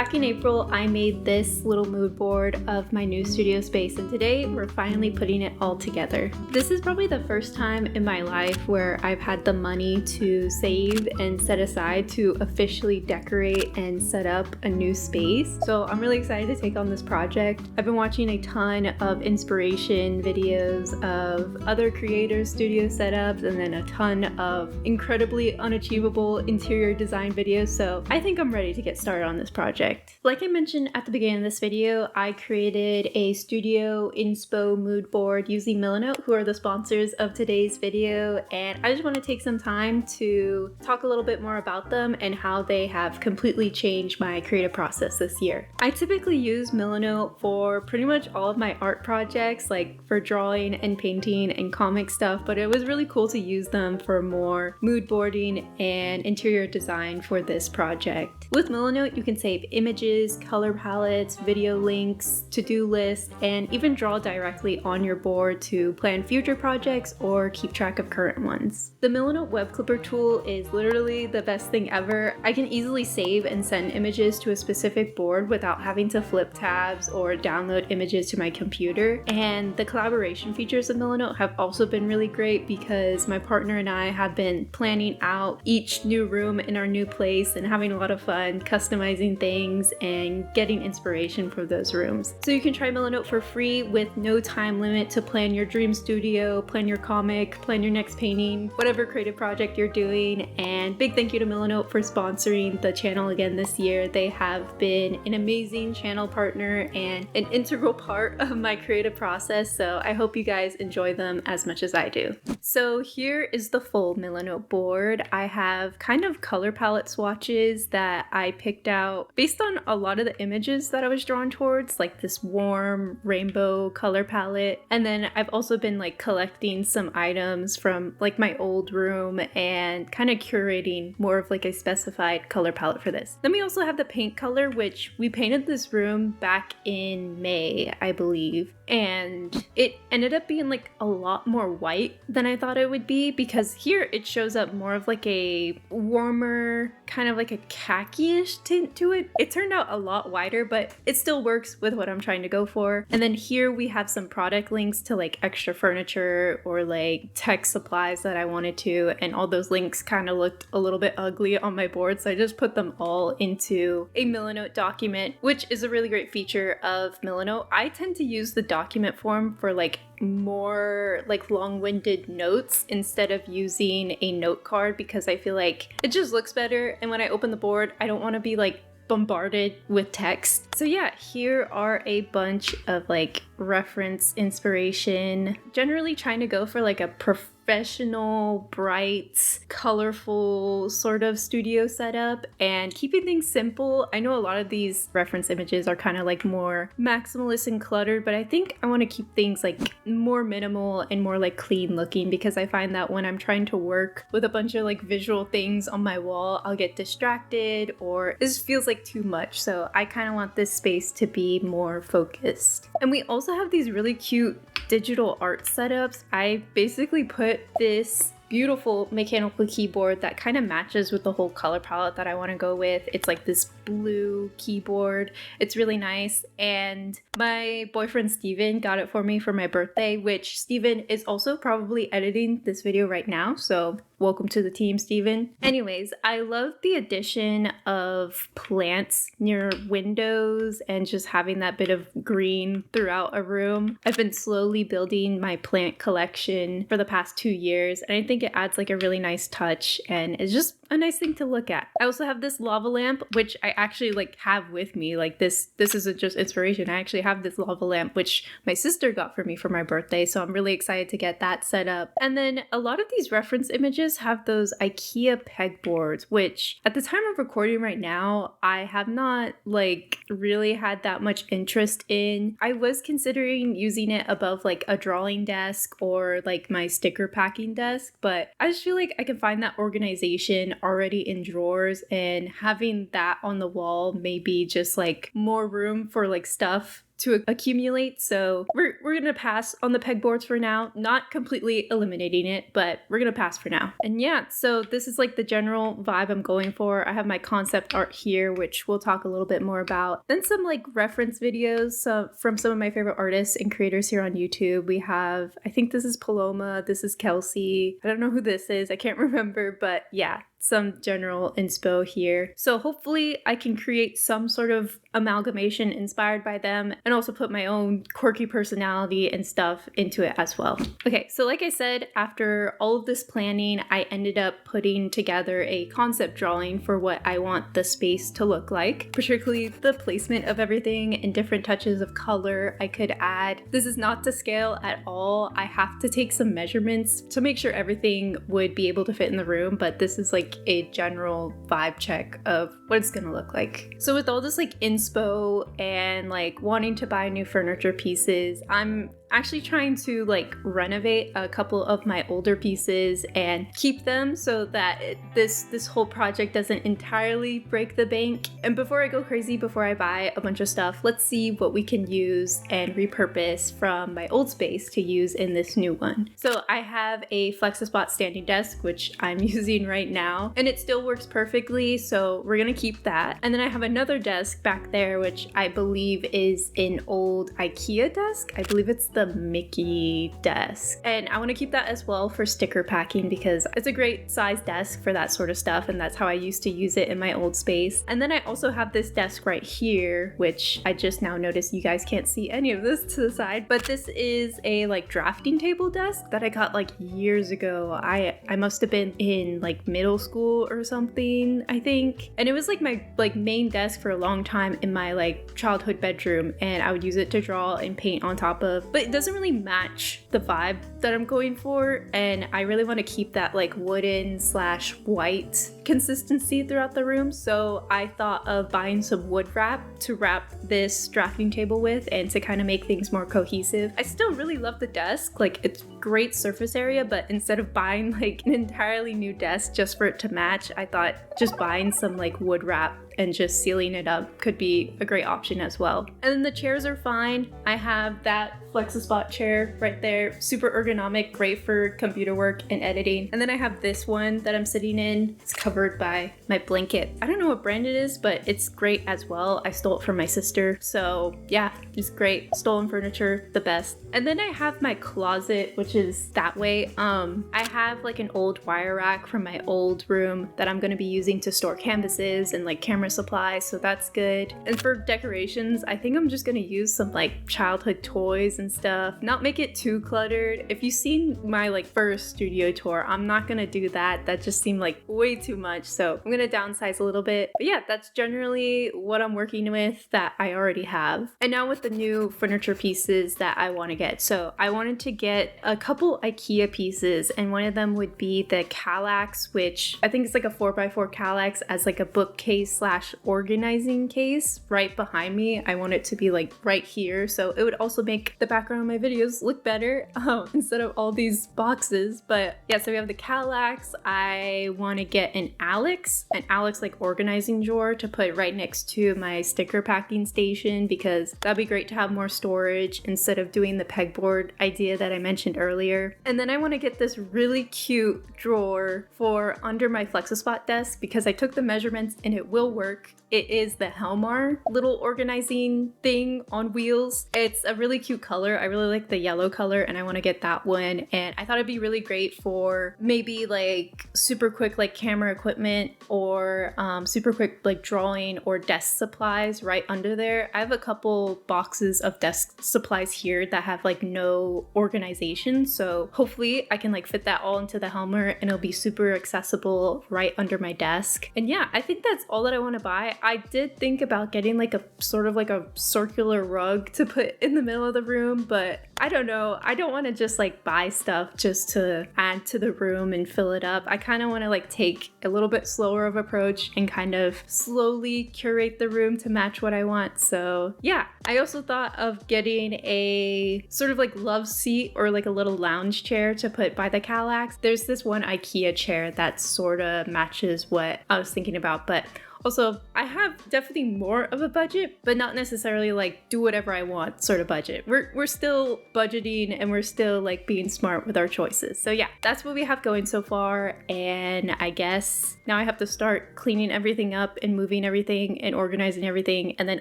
Back in April, I made this little mood board of my new studio space, and today we're finally putting it all together. This is probably the first time in my life where I've had the money to save and set aside to officially decorate and set up a new space. So I'm really excited to take on this project. I've been watching a ton of inspiration videos of other creators' studio setups and then a ton of incredibly unachievable interior design videos, so I think I'm ready to get started on this project. Like I mentioned at the beginning of this video, I created a studio inspo mood board using Milanote, who are the sponsors of today's video, and I just want to take some time to talk a little bit more about them and how they have completely changed my creative process this year. I typically use Milanote for pretty much all of my art projects, like for drawing and painting and comic stuff, but it was really cool to use them for more mood boarding and interior design for this project. With Milanote, you can save images, color palettes, video links, to-do lists, and even draw directly on your board to plan future projects or keep track of current ones. The Milanote web clipper tool is literally the best thing ever. I can easily save and send images to a specific board without having to flip tabs or download images to my computer. And the collaboration features of Milanote have also been really great because my partner and I have been planning out each new room in our new place and having a lot of fun customizing things and getting inspiration for those rooms. So you can try Milanote for free with no time limit to plan your dream studio, plan your comic, plan your next painting, whatever creative project you're doing. And big thank you to Milanote for sponsoring the channel again this year. They have been an amazing channel partner and an integral part of my creative process, so I hope you guys enjoy them as much as I do. So here is the full Milanote board. I have kind of color palette swatches that I picked out based on a lot of the images that I was drawn towards, like this warm rainbow color palette. And then I've also been like collecting some items from like my old room and kind of curating more of like a specified color palette for this. Then we also have the paint color, which we painted this room back in May, I believe. And it ended up being like a lot more white than I thought it would be, because here it shows up more of like a warmer, kind of like a khaki-ish tint to it. It turned out a lot whiter, but it still works with what I'm trying to go for. And then here we have some product links to like extra furniture or like tech supplies that I wanted to, and all those links kind of looked a little bit ugly on my board, so I just put them all into a Milanote document, which is a really great feature of Milanote. I tend to use the document form for like more like long-winded notes instead of using a note card, because I feel like it just looks better, and when I open the board I don't want to be like bombarded with text. So yeah, here are a bunch of like reference inspiration, generally trying to go for like a professional, bright, colorful sort of studio setup and keeping things simple. I know a lot of these reference images are kind of like more maximalist and cluttered, but I think I want to keep things like more minimal and more like clean looking, because I find that when I'm trying to work with a bunch of like visual things on my wall, I'll get distracted or it just feels like too much. So I kind of want this space to be more focused. And we also have these really cute digital art setups. I basically put this beautiful mechanical keyboard that kind of matches with the whole color palette that I want to go with. It's like this blue keyboard. It's really nice, and my boyfriend Steven got it for me for my birthday, which Steven is also probably editing this video right now, so welcome to the team, Steven. Anyways, I love the addition of plants near windows and just having that bit of green throughout a room. I've been slowly building my plant collection for the past 2 years, and I think it adds like a really nice touch and it's just a nice thing to look at. I also have this lava lamp, which I actually like have with me. Like this isn't just inspiration. I actually have this lava lamp, which my sister got for me for my birthday, so I'm really excited to get that set up. And then a lot of these reference images have those IKEA pegboards, which at the time of recording right now, I have not like really had that much interest in. I was considering using it above like a drawing desk or like my sticker packing desk, but I just feel like I can find that organization already in drawers, and having that on the wall maybe just like more room for like stuff to accumulate. So we're gonna pass on the pegboards for now, not completely eliminating it, but we're gonna pass for now. And yeah, so this is like the general vibe I'm going for. I have my concept art here, which we'll talk a little bit more about. Then some like reference videos from some of my favorite artists and creators here on YouTube. We have, I think this is Paloma, this is Kelsey. I don't know who this is, I can't remember, but yeah, some general inspo here. So hopefully I can create some sort of amalgamation inspired by them and also put my own quirky personality and stuff into it as well. Okay, so like I said, after all of this planning, I ended up putting together a concept drawing for what I want the space to look like, particularly the placement of everything and different touches of color I could add. This is not to scale at all. I have to take some measurements to make sure everything would be able to fit in the room, but this is like a general vibe check of what it's gonna look like. So with all this like inspo and like wanting to buy new furniture pieces, I'm actually trying to like renovate a couple of my older pieces and keep them so that this whole project doesn't entirely break the bank. And before I go crazy, before I buy a bunch of stuff, let's see what we can use and repurpose from my old space to use in this new one. So I have a FlexiSpot standing desk, which I'm using right now, and it still works perfectly, so we're gonna keep that. And then I have another desk back there, which I believe is an old IKEA desk. I believe it's the Mickey desk, and I want to keep that as well for sticker packing because it's a great size desk for that sort of stuff, and that's how I used to use it in my old space. And then I also have this desk right here, which I just now noticed you guys can't see any of this to the side, but this is a like drafting table desk that I got like years ago. I must have been in like middle school or something, I think, and it was like my like main desk for a long time in my like childhood bedroom, and I would use it to draw and paint on top of, but it doesn't really match the vibe that I'm going for, and I really want to keep that like wooden / white consistency throughout the room. So I thought of buying some wood wrap to wrap this drafting table with and to kind of make things more cohesive. I still really love the desk, like it's great surface area, but instead of buying like an entirely new desk just for it to match, I thought just buying some like wood wrap and just sealing it up could be a great option as well. And then the chairs are fine. I have that FlexiSpot chair right there, super ergonomic, great for computer work and editing. And then I have this one that I'm sitting in. It's covered by my blanket. I don't know what brand it is, but it's great as well. I stole it from my sister. So yeah, it's great. Stolen furniture, the best. And then I have my closet, which is that way. I have like an old wire rack from my old room that I'm gonna be using to store canvases and like camera supplies, so that's good. And for decorations, I think I'm just gonna use some like childhood toys and stuff, not make it too cluttered. If you've seen my like first studio tour, I'm not gonna do that. That just seemed like way too much, so I'm gonna downsize a little bit. But yeah, that's generally what I'm working with that I already have. And now with the new furniture pieces that I want to get. So I wanted to get a couple IKEA pieces, and one of them would be the Kallax, which I think it's like a 4x4 Kallax as like a bookcase / organizing case right behind me. I want it to be like right here, so it would also make the background of my videos look better instead of all these boxes. But yeah, so we have the Kallax. I want to get an Alex like organizing drawer to put right next to my sticker packing station, because that'd be great to have more storage instead of doing the pegboard idea that I mentioned earlier. And then I want to get this really cute drawer for under my FlexiSpot desk because I took the measurements and it will work. It is the Helmar little organizing thing on wheels. It's a really cute color. I really like the yellow color and I want to get that one. And I thought it'd be really great for maybe like super quick like camera equipment or super quick like drawing or desk supplies right under there. I have a couple boxes of desk supplies here that have like no organization. So hopefully I can like fit that all into the Helmar and it'll be super accessible right under my desk. And yeah, I think that's all that I want to buy. I did think about getting like a sort of like a circular rug to put in the middle of the room, but I don't know. I don't want to just like buy stuff just to add to the room and fill it up. I kind of want to like take a little bit slower of approach and kind of slowly curate the room to match what I want. So yeah, I also thought of getting a sort of like love seat or like a little lounge chair to put by the Kallax. There's this one IKEA chair that sort of matches what I was thinking about, but Also, I have definitely more of a budget, but not necessarily like do whatever I want sort of budget. We're still budgeting and we're still like being smart with our choices. So yeah, that's what we have going so far. And I guess now I have to start cleaning everything up and moving everything and organizing everything and then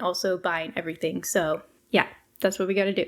also buying everything. So yeah, that's what we gotta do.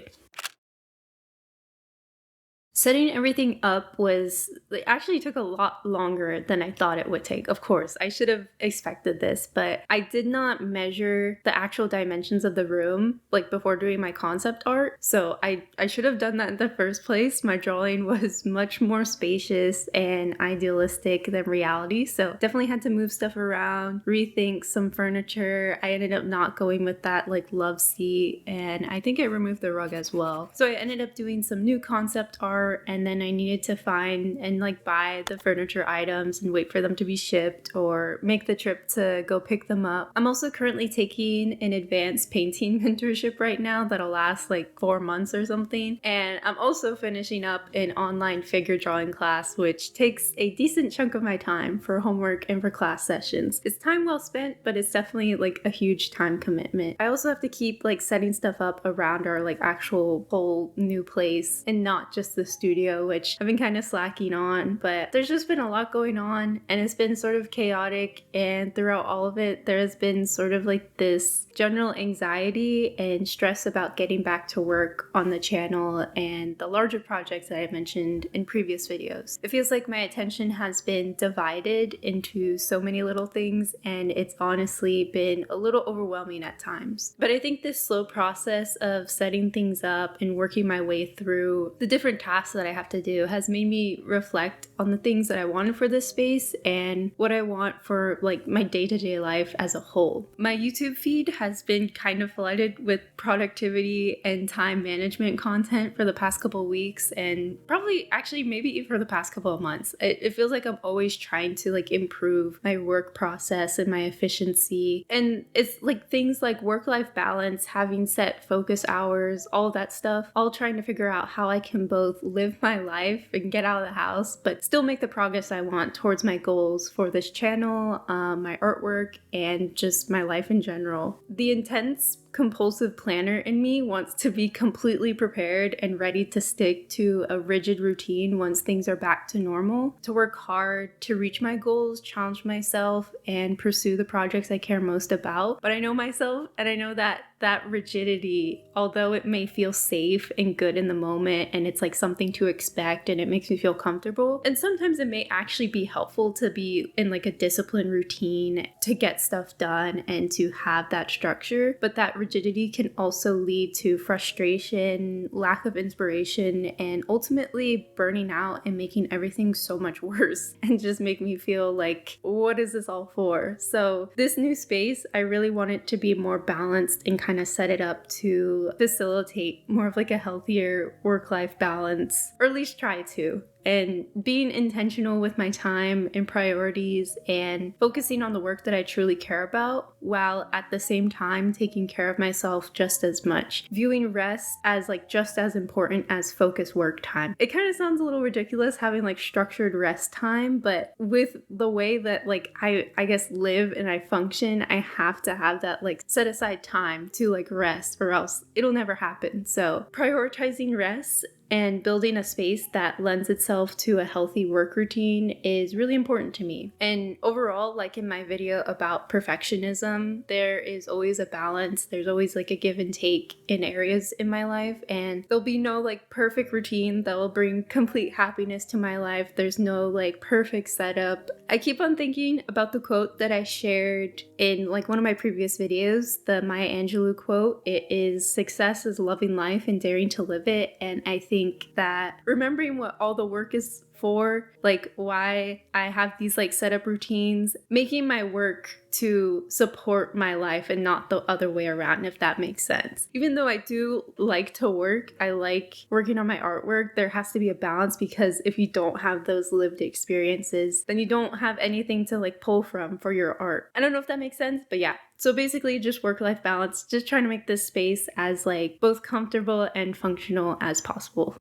Setting everything up it actually took a lot longer than I thought it would take. Of course, I should have expected this, but I did not measure the actual dimensions of the room like before doing my concept art. So I should have done that in the first place. My drawing was much more spacious and idealistic than reality. So definitely had to move stuff around, rethink some furniture. I ended up not going with that like love seat, and I think I removed the rug as well. So I ended up doing some new concept art, and then I needed to find and like buy the furniture items and wait for them to be shipped or make the trip to go pick them up. I'm also currently taking an advanced painting mentorship right now that'll last like 4 months or something. And I'm also finishing up an online figure drawing class, which takes a decent chunk of my time for homework and for class sessions. It's time well spent, but it's definitely like a huge time commitment. I also have to keep like setting stuff up around our like actual whole new place and not just the studio, which I've been kind of slacking on, but there's just been a lot going on and it's been sort of chaotic, and throughout all of it there has been sort of like this general anxiety and stress about getting back to work on the channel and the larger projects that I mentioned in previous videos. It feels like my attention has been divided into so many little things, and it's honestly been a little overwhelming at times. But I think this slow process of setting things up and working my way through the different tasks that I have to do has made me reflect on the things that I wanted for this space and what I want for like my day-to-day life as a whole. My YouTube feed has been kind of flooded with productivity and time management content for the past couple of weeks, and probably actually maybe even for the past couple of months. It feels like I'm always trying to like improve my work process and my efficiency, and it's like things like work-life balance, having set focus hours, all of that stuff, all trying to figure out how I can both live my life and get out of the house, but still make the progress I want towards my goals for this channel, my artwork, and just my life in general. The intense compulsive planner in me wants to be completely prepared and ready to stick to a rigid routine once things are back to normal, to work hard, to reach my goals, challenge myself, and pursue the projects I care most about. But I know myself, and I know that rigidity, although it may feel safe and good in the moment and it's like something to expect and it makes me feel comfortable, and sometimes it may actually be helpful to be in like a disciplined routine to get stuff done and to have that structure, but that rigidity can also lead to frustration, lack of inspiration, and ultimately burning out and making everything so much worse and just make me feel like, what is this all for? So this new space, I really want it to be more balanced and kind of set it up to facilitate more of like a healthier work-life balance, or at least try to. And being intentional with my time and priorities and focusing on the work that I truly care about, while at the same time taking care of myself just as much. Viewing rest as like just as important as focused work time. It kind of sounds a little ridiculous having like structured rest time, but with the way that like I guess live and I function, I have to have that like set aside time to like rest, or else it'll never happen. So prioritizing rest and building a space that lends itself to a healthy work routine is really important to me. And overall, like in my video about perfectionism, there is always a balance. There's always like a give and take in areas in my life, and there'll be no like perfect routine that will bring complete happiness to my life. There's no like perfect setup. I keep on thinking about the quote that I shared in like one of my previous videos, the Maya Angelou quote. It is, "Success is loving life and daring to live it." And I think that remembering what all the work is for, like why I have these like setup routines, making my work to support my life and not the other way around, if that makes sense. Even though I do like to work, I like working on my artwork, there has to be a balance, because if you don't have those lived experiences, then you don't have anything to like pull from for your art. I don't know if that makes sense, but yeah. So basically just work-life balance, just trying to make this space as like both comfortable and functional as possible.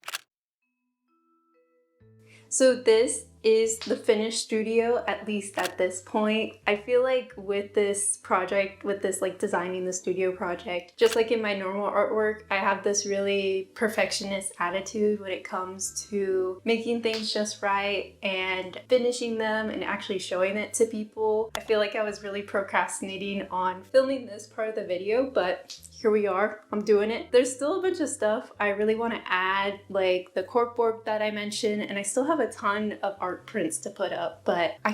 So this is the finished studio, at least at this point. I feel like with this project, with this like designing the studio project, just like in my normal artwork, I have this really perfectionist attitude when it comes to making things just right and finishing them and actually showing it to people. I feel like I was really procrastinating on filming this part of the video, but here we are, I'm doing it. There's still a bunch of stuff I really want to add, like the corkboard that I mentioned, and I still have a ton of art prints to put up, but I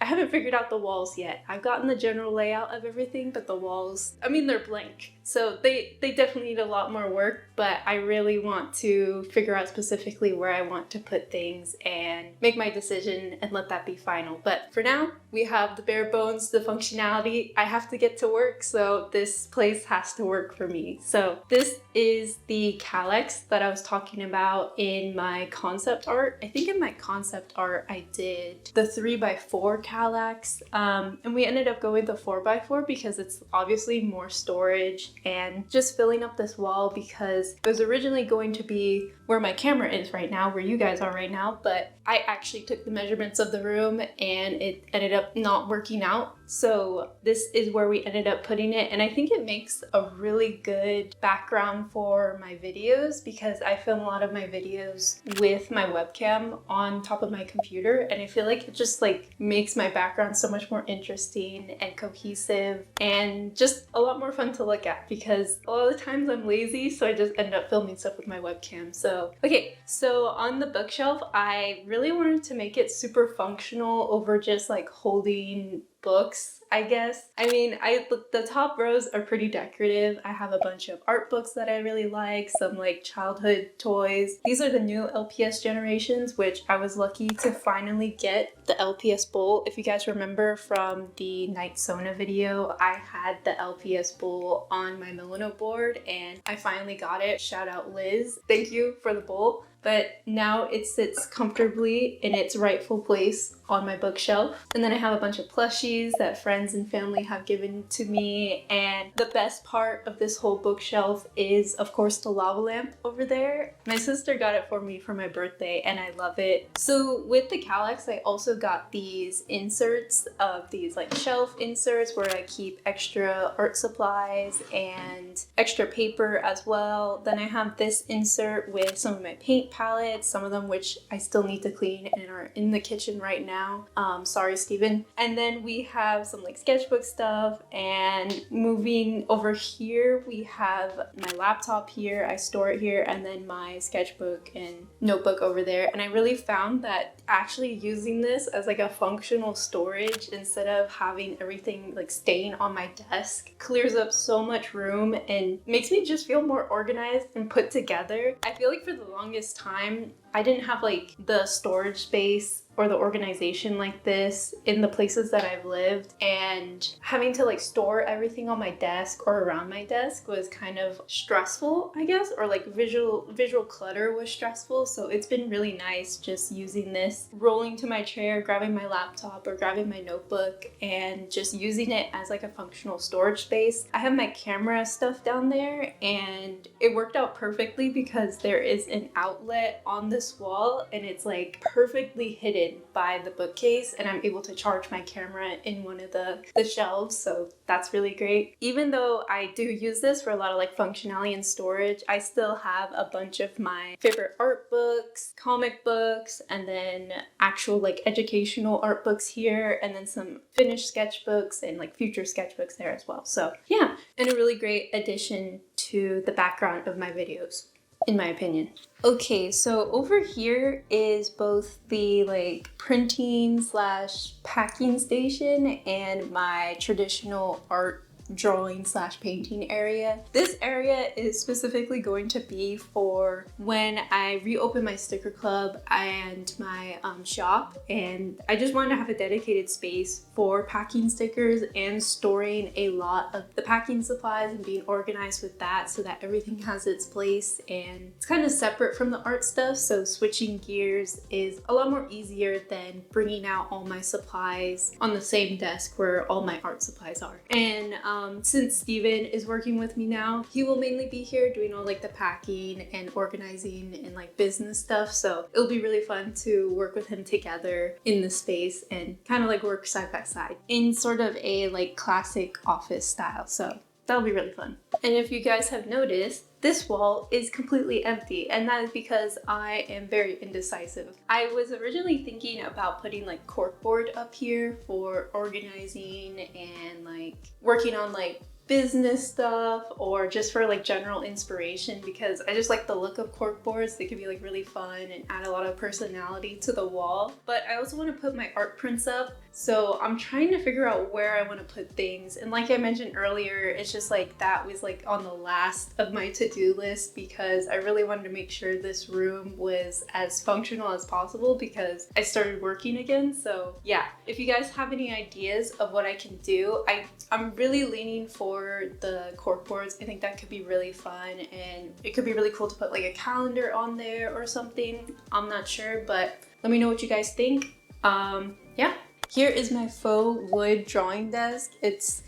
haven't figured out the walls yet. I've gotten the general layout of everything, but the walls, I mean, they're blank. So they definitely need a lot more work, but I really want to figure out specifically where I want to put things and make my decision and let that be final. But for now, we have the bare bones, the functionality. I have to get to work, so this place has to work for me. So this is the calyx that I was talking about in my concept art. I think in my concept art, I did the 3x4 calyx, and we ended up going the 4x4 because it's obviously more storage and just filling up this wall, because it was originally going to be where my camera is right now, where you guys are right now, but I actually took the measurements of the room and it ended up not working out. So this is where we ended up putting it, and I think it makes a really good background for my videos, because I film a lot of my videos with my webcam on top of my computer, and I feel like it just like makes my background so much more interesting and cohesive and just a lot more fun to look at, because a lot of the times I'm lazy, so I just end up filming stuff with my webcam. So okay, so on the bookshelf, I really wanted to make it super functional over just like holding books, I guess. I mean, the top rows are pretty decorative. I have a bunch of art books that I really like, some like childhood toys. These are the new LPS generations, which I was lucky to finally get the LPS bowl. If you guys remember from the Night Sona video, I had the LPS bowl on my Milanote board and I finally got it. Shout out Liz. Thank you for the bowl. But now it sits comfortably in its rightful place on my bookshelf. And then I have a bunch of plushies that friends and family have given to me. And the best part of this whole bookshelf is, of course, the lava lamp over there. My sister got it for me for my birthday and I love it. So with the calyx, I also got these inserts of these like shelf inserts where I keep extra art supplies and extra paper as well. Then I have this insert with some of my paint palettes, some of them which I still need to clean and are in the kitchen right now. Sorry, Steven. And then we have some like sketchbook stuff, and moving over here, we have my laptop here. I store it here, and then my sketchbook and notebook over there. And I really found that actually using this as like a functional storage instead of having everything like staying on my desk clears up so much room and makes me just feel more organized and put together. I feel like for the longest time, I didn't have like the storage space or the organization like this in the places that I've lived, and having to like store everything on my desk or around my desk was kind of stressful, I guess, or like visual clutter was stressful. So it's been really nice just using this, rolling to my chair, grabbing my laptop or grabbing my notebook and just using it as like a functional storage space. I have my camera stuff down there and it worked out perfectly because there is an outlet on this wall and it's like perfectly hidden by the bookcase, and I'm able to charge my camera in one of the shelves, so that's really great. Even though I do use this for a lot of like functionality and storage, I still have a bunch of my favorite art books, comic books, and then actual like educational art books here, and then some finished sketchbooks and like future sketchbooks there as well. So yeah, and a really great addition to the background of my videos, in my opinion. Okay, so over here is both the like printing / packing station and my traditional art drawing / painting area. This area is specifically going to be for when I reopen my sticker club and my shop, and I just wanted to have a dedicated space for packing stickers and storing a lot of the packing supplies and being organized with that so that everything has its place and it's kind of separate from the art stuff. So switching gears is a lot more easier than bringing out all my supplies on the same desk where all my art supplies are. And Since Steven is working with me now, he will mainly be here doing all like the packing and organizing and like business stuff. So it'll be really fun to work with him together in the space and kind of like work side by side in sort of a like classic office style. So that'll be really fun. And if you guys have noticed, this wall is completely empty, and that is because I am very indecisive. I was originally thinking about putting like corkboard up here for organizing and like working on like business stuff or just for like general inspiration, because I just like the look of corkboards. They could be like really fun and add a lot of personality to the wall. But I also want to put my art prints up, so I'm trying to figure out where I want to put things. And like I mentioned earlier, it's just like that was like on the last of my to-do list because I really wanted to make sure this room was as functional as possible because I started working again. So yeah, if you guys have any ideas of what I can do, I'm really leaning for the corkboards. I think that could be really fun, and it could be really cool to put like a calendar on there or something. I'm not sure, but let me know what you guys think. Yeah. Here is my faux wood drawing desk. It's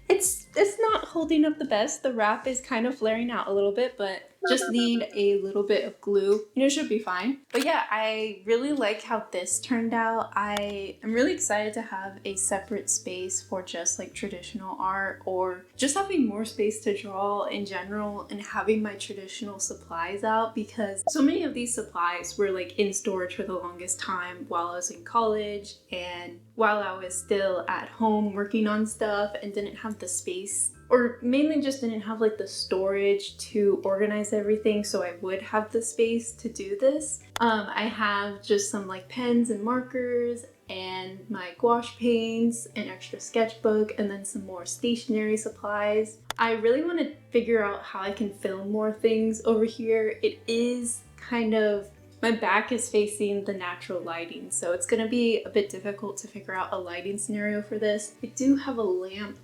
not holding up the best. The wrap is kind of flaring out a little bit, but just need a little bit of glue and it should be fine. But yeah, I really like how this turned out. I am really excited to have a separate space for just like traditional art or just having more space to draw in general and having my traditional supplies out, because so many of these supplies were like in storage for the longest time while I was in college and while I was still at home working on stuff and didn't have the space, or mainly just didn't have like the storage to organize everything so I would have the space to do this. I have just some like pens and markers and my gouache paints, an extra sketchbook, and then some more stationery supplies. I really want to figure out how I can film more things over here. It is kind of, my back is facing the natural lighting, so it's gonna be a bit difficult to figure out a lighting scenario for this. I do have a lamp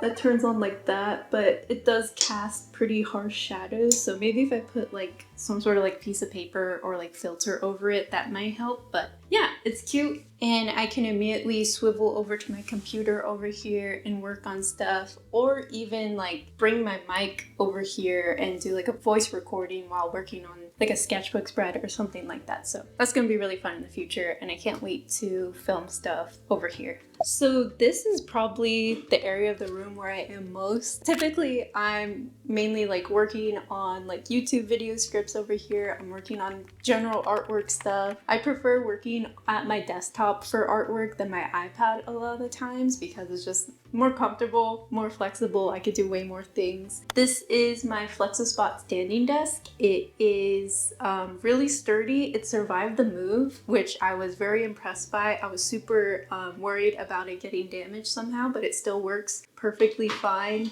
that turns on like that, but it does cast pretty harsh shadows, so maybe if I put like some sort of like piece of paper or like filter over it, that might help. But yeah, it's cute, and I can immediately swivel over to my computer over here and work on stuff, or even like bring my mic over here and do like a voice recording while working on like a sketchbook spread or something like that. So that's gonna be really fun in the future, and I can't wait to film stuff over here. So this is probably the area of the room where I am most. Typically, I'm mainly like working on like YouTube video scripts over here. I'm working on general artwork stuff. I prefer working at my desktop for artwork than my iPad a lot of the times because it's just more comfortable, more flexible. I could do way more things. This is my Flex-A-Spot standing desk. It is really sturdy. It survived the move, which I was very impressed by. I was super worried about it getting damaged somehow, but it still works perfectly fine.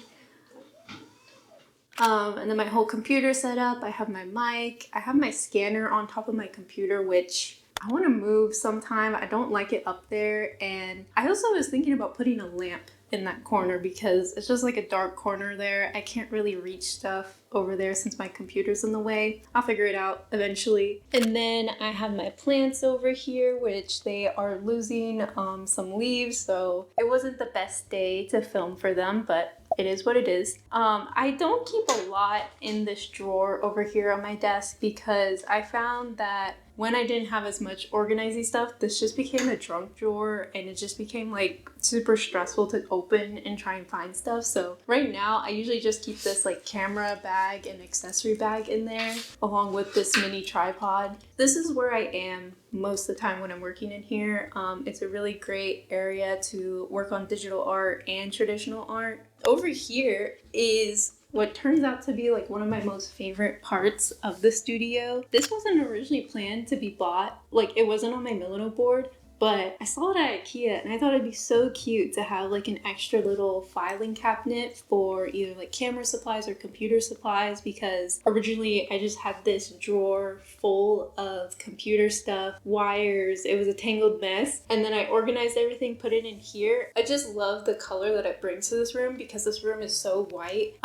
And then my whole computer set up. I have my mic. I have my scanner on top of my computer, which I want to move sometime. I don't like it up there. And I also was thinking about putting a lamp in that corner because it's just like a dark corner there. I can't really reach stuff over there since my computer's in the way. I'll figure it out eventually. And then I have my plants over here, which they are losing some leaves, so it wasn't the best day to film for them, but it is what it is. I don't keep a lot in this drawer over here on my desk because I found that when I didn't have as much organizing stuff, this just became a junk drawer and it just became like super stressful to open and try and find stuff. So right now I usually just keep this like camera bag and accessory bag in there along with this mini tripod. This is where I am most of the time when I'm working in here. It's a really great area to work on digital art and traditional art. Over here is what turns out to be like one of my most favorite parts of the studio. This wasn't originally planned to be bought, like it wasn't on my Milanote board, but I saw it at IKEA and I thought it'd be so cute to have like an extra little filing cabinet for either like camera supplies or computer supplies, because originally I just had this drawer full of computer stuff, wires, it was a tangled mess, and then I organized everything, put it in here. I just love the color that it brings to this room because this room is so white,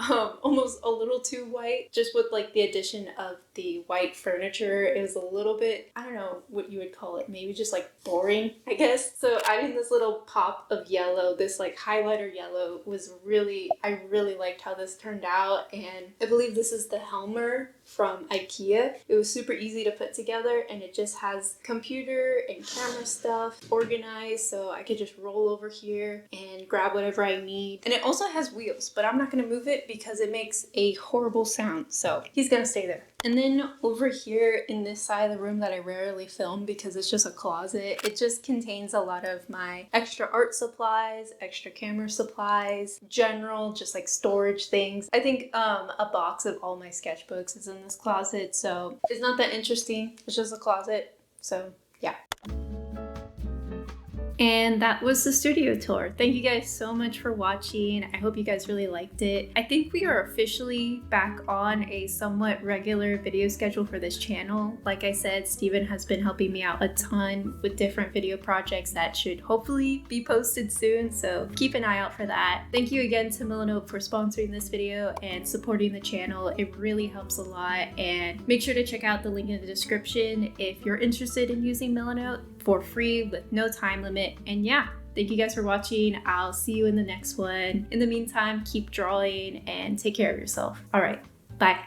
almost a little too white, just with like the addition of the white furniture is a little bit, I don't know what you would call it, maybe just like boring, I guess. So adding this little pop of yellow, this like highlighter yellow I really liked how this turned out. And I believe this is the Helmer from IKEA. It was super easy to put together, and it just has computer and camera stuff organized, so I could just roll over here and grab whatever I need. And it also has wheels, but I'm not gonna move it because it makes a horrible sound, so he's gonna stay there. And then over here in this side of the room that I rarely film because it's just a closet, it just contains a lot of my extra art supplies, extra camera supplies, general just like storage things. I think a box of all my sketchbooks is in this closet, so it's not that interesting. It's just a closet, so yeah. And that was the studio tour. Thank you guys so much for watching. I hope you guys really liked it. I think we are officially back on a somewhat regular video schedule for this channel. Like I said, Steven has been helping me out a ton with different video projects that should hopefully be posted soon, so keep an eye out for that. Thank you again to Milanote for sponsoring this video and supporting the channel. It really helps a lot, and make sure to check out the link in the description if you're interested in using Milanote for free with no time limit. And yeah, thank you guys for watching. I'll see you in the next one. In the meantime, keep drawing and take care of yourself. All right, bye.